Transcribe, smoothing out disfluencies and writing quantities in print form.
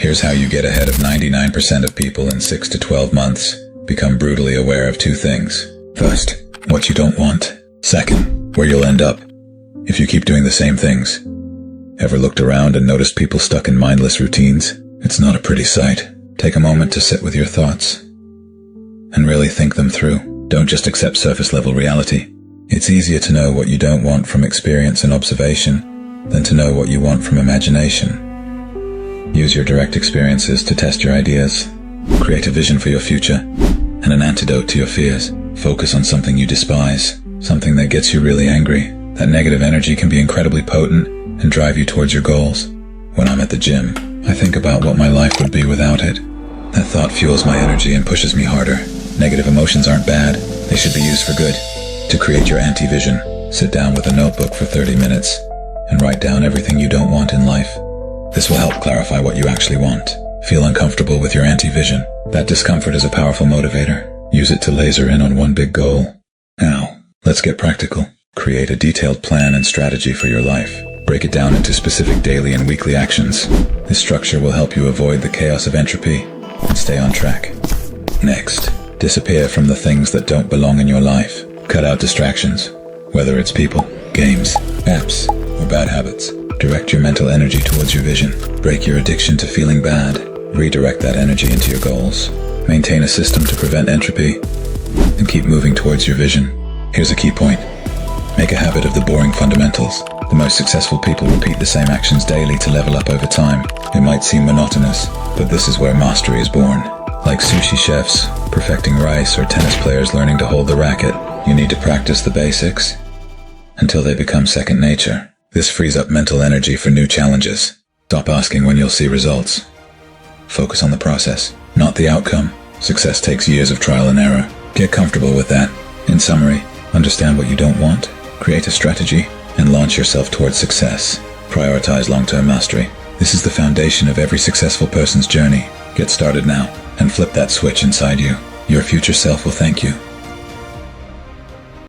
Here's how you get ahead of 99% of people in 6 to 12 months. Become brutally aware of two things. First, what you don't want. Second, where you'll end up if you keep doing the same things. Ever looked around and noticed people stuck in mindless routines? It's not a pretty sight. Take a moment to sit with your thoughts and really think them through. Don't just accept surface-level reality. It's easier to know what you don't want from experience and observation than to know what you want from imagination. Use your direct experiences to test your ideas. Create a vision for your future and an antidote to your fears. Focus on something you despise, something that gets you really angry. That negative energy can be incredibly potent and drive you towards your goals. When I'm at the gym, I think about what my life would be without it. That thought fuels my energy and pushes me harder. Negative emotions aren't bad. They should be used for good. To create your anti-vision, sit down with a notebook for 30 minutes and write down everything you don't want in life. This will help clarify what you actually want. Feel uncomfortable with your anti-vision. That discomfort is a powerful motivator. Use it to laser in on one big goal. Now, let's get practical. Create a detailed plan and strategy for your life. Break it down into specific daily and weekly actions. This structure will help you avoid the chaos of entropy and stay on track. Next, disappear from the things that don't belong in your life. Cut out distractions, whether it's people, games, apps, or bad habits. Direct your mental energy towards your vision. Break your addiction to feeling bad. Redirect that energy into your goals. Maintain a system to prevent entropy and keep moving towards your vision. Here's a key point. Make a habit of the boring fundamentals. The most successful people repeat the same actions daily to level up over time. It might seem monotonous, but this is where mastery is born. Like sushi chefs perfecting rice or tennis players learning to hold the racket, you need to practice the basics until they become second nature. This frees up mental energy for new challenges. Stop asking when you'll see results. Focus on the process, not the outcome. Success takes years of trial and error. Get comfortable with that. In summary, understand what you don't want, create a strategy, and launch yourself towards success. Prioritize long-term mastery. This is the foundation of every successful person's journey. Get started now and flip that switch inside you. Your future self will thank you.